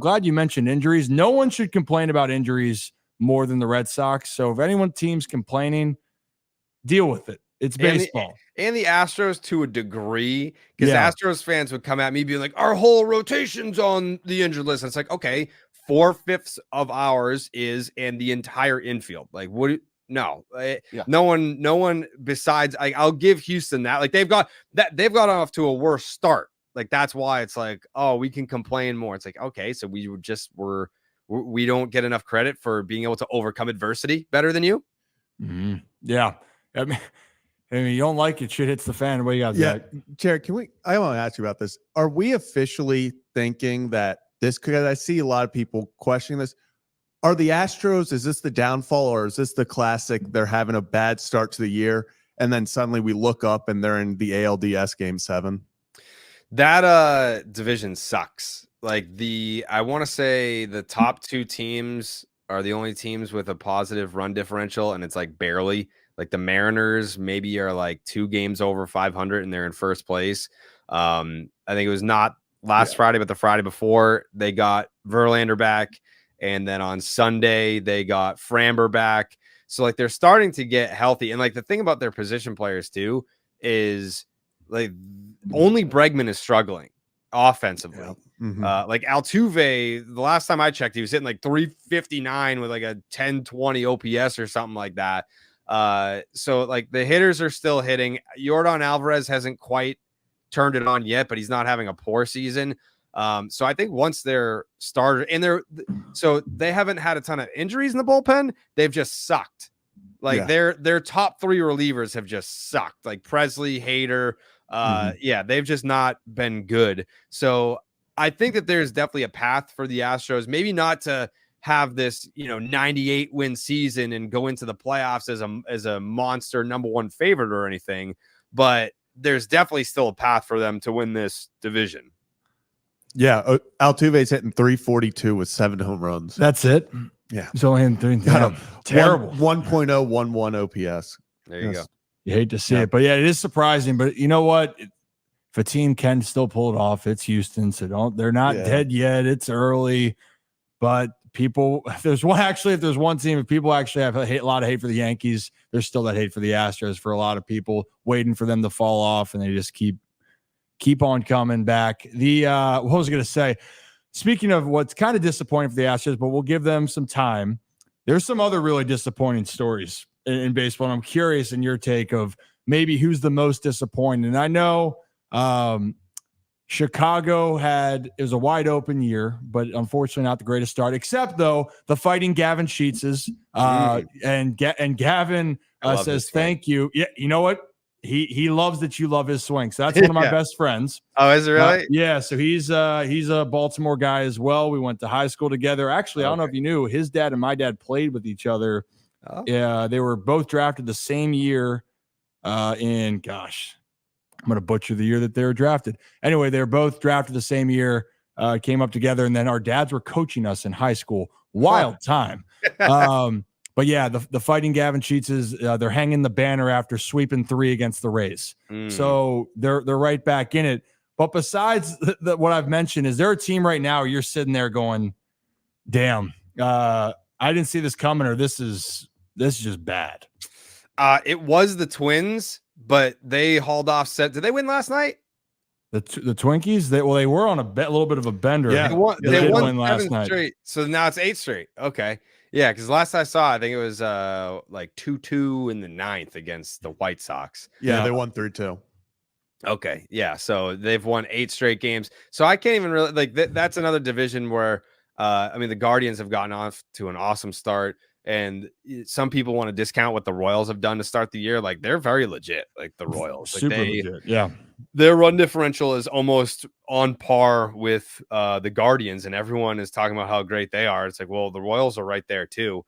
glad you mentioned injuries. No one should complain about injuries more than the Red Sox. So if team's complaining, deal with it. It's baseball. And the Astros to a degree, because Astros fans would come at me being like, our whole rotation's on the injured list. And it's like, okay, 4/5 of ours is in the entire infield. Like, what? No, no one besides, I'll give Houston that. Like, they've got off to a worse start. Like, that's why it's like, oh, we can complain more. It's like, okay, so we don't get enough credit for being able to overcome adversity better than you. Mm-hmm. Yeah. I mean, you don't like it, shit hits the fan. What do you got? Yeah, Jared, I want to ask you about this. Are we officially thinking that this, because I see a lot of people questioning this, are the Astros, is this the downfall, or is this the classic, they're having a bad start to the year, and then suddenly we look up and they're in the ALDS Game 7? That division sucks. Like, I want to say the top two teams are the only teams with a positive run differential, and it's like barely. Like, the Mariners maybe are like 2 games over 500 and they're in first place. I think it was not last Friday, but the Friday before, they got Verlander back. And then on Sunday, they got Framber back. So, like, they're starting to get healthy. And, like, the thing about their position players, too, is, like, only Bregman is struggling offensively. Yeah. Mm-hmm. Like, Altuve, the last time I checked, he was hitting, like, 359 with, like, a 1020 OPS or something like that. So, like, the hitters are still hitting. Yordan Alvarez hasn't quite turned it on yet, but he's not having a poor season. So I think once they're started and they haven't had a ton of injuries in the bullpen, they've just sucked. Like, their top 3 relievers have just sucked. Like Presley, Hader. They've just not been good. So I think that there's definitely a path for the Astros, maybe not to have this, 98 win season and go into the playoffs as a monster number 1 favorite or anything, but there's definitely still a path for them to win this division. Yeah, Altuve's hitting 342 with 7 home runs. That's it. Yeah, he's only in 3. Terrible. 1.011 OPS. There you go. You hate to see it, but yeah, it is surprising. But you know what? If a team can still pull it off, it's Houston. So they're not dead yet. It's early, but if there's one team, if people actually have a lot of hate for the Yankees, there's still that hate for the Astros for a lot of people, waiting for them to fall off, and they just keep on coming back. What was I going to say? Speaking of what's kind of disappointing for the Astros, but we'll give them some time. There's some other really disappointing stories in baseball. And I'm curious in your take of maybe who's the most disappointing. And I know Chicago it was a wide open year, but unfortunately not the greatest start, except though the Fighting Gavin Sheetses and Gavin says, thank you. Yeah. You know what? He loves that you love his swing. So that's one of my best friends. Oh, is it really? Yeah. So he's a Baltimore guy as well. We went to high school together. Actually, I don't know if you knew, his dad and my dad played with each other. Oh. Yeah. They were both drafted the same year I'm going to butcher the year that they were drafted. Anyway, they were both drafted the same year, came up together, and then our dads were coaching us in high school. Wild time. But yeah, the Fighting Gavin Sheetses, they're hanging the banner after sweeping 3 against the Rays. So they're right back in it. But besides what I've mentioned, is there a team right now where you're sitting there going, damn, I didn't see this coming, or this is just bad? It was the Twins, but they hauled off set. Did they win last night? The Twinkies? They were on a little bit of a bender. Yeah, they won last night. Straight. So now it's 8 straight. Okay. Yeah, because last I saw, I think it was like 2-2 in the 9th against the White Sox. Yeah, they won 3-2. Okay, yeah, so they've won 8 straight games. So I can't even really like that's another division where the Guardians have gotten off to an awesome start, and some people want to discount what the Royals have done to start the year. Like, they're very legit, like the Royals. Super legit. Yeah. Their run differential is almost on par with the Guardians, and everyone is talking about how great they are. It's like, well, the Royals are right there too.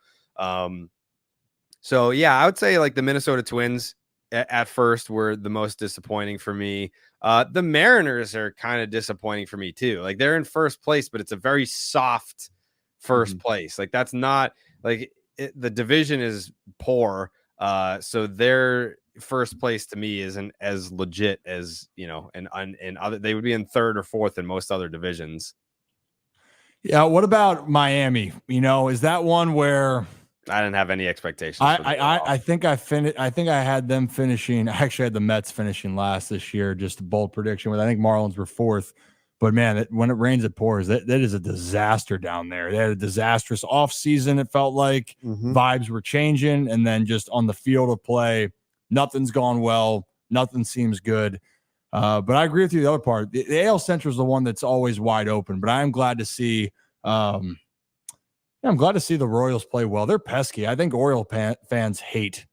So yeah, I would say like the Minnesota Twins at first were the most disappointing for me. The Mariners are kind of disappointing for me too. Like, they're in first place, but it's a very soft first place. Like, that's not like the division is poor. So their first place to me isn't as legit as, and other, they would be in 3rd or 4th in most other divisions. Yeah. What about Miami? You know, is that one where I didn't have any expectations. I think I finished. I think I had them finishing. I actually had the Mets finishing last this year. Just a bold prediction with I think Marlins were fourth. But man, when it rains, it pours. That is a disaster down there. They had a disastrous offseason. It felt like vibes were changing, and then just on the field of play, nothing's gone well. Nothing seems good. But I agree with you. The other part, the AL Central is the one that's always wide open. But I am glad to see. I'm glad to see the Royals play well. They're pesky. I think Oriole fans hate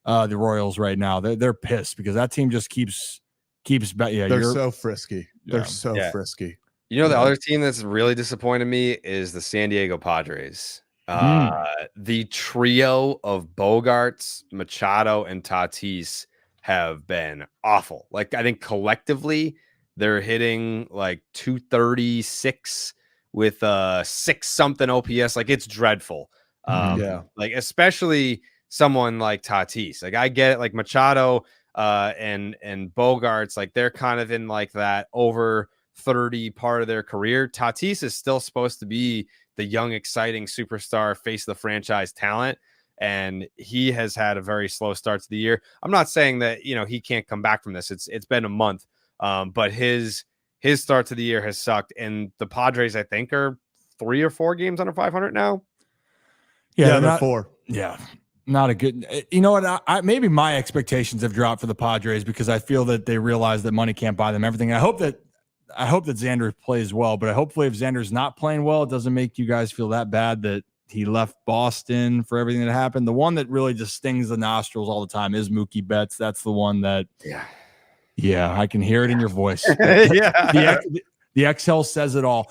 the Royals right now. They're pissed because that team just keeps. Yeah, they're so frisky. They're so frisky. You know, the other team that's really disappointed me is the San Diego Padres. The trio of Bogarts, Machado, and Tatis have been awful. Like, I think collectively they're hitting like 236 with 6-something OPS. Like, it's dreadful. Like, especially someone like Tatis. Like, I get it. Like Machado and Bogarts, like they're kind of in like that over 30 part of their career. Tatis is still supposed to be the young, exciting superstar, face of the franchise talent. And he has had a very slow start to the year. I'm not saying that, you know, he can't come back from this. It's been a month. But his start to the year has sucked. And the Padres, I think, are 3 or 4 games under 500 now. Yeah, they're 4. Yeah. Not a good, you know what? I maybe my expectations have dropped for the Padres because I feel that they realize that money can't buy them everything. And I hope that Xander plays well, but hopefully if Xander's not playing well, it doesn't make you guys feel that bad that he left Boston for everything that happened. The one that really just stings the nostrils all the time is Mookie Betts. That's the one that, I can hear it in your voice. Yeah. The exhale says it all.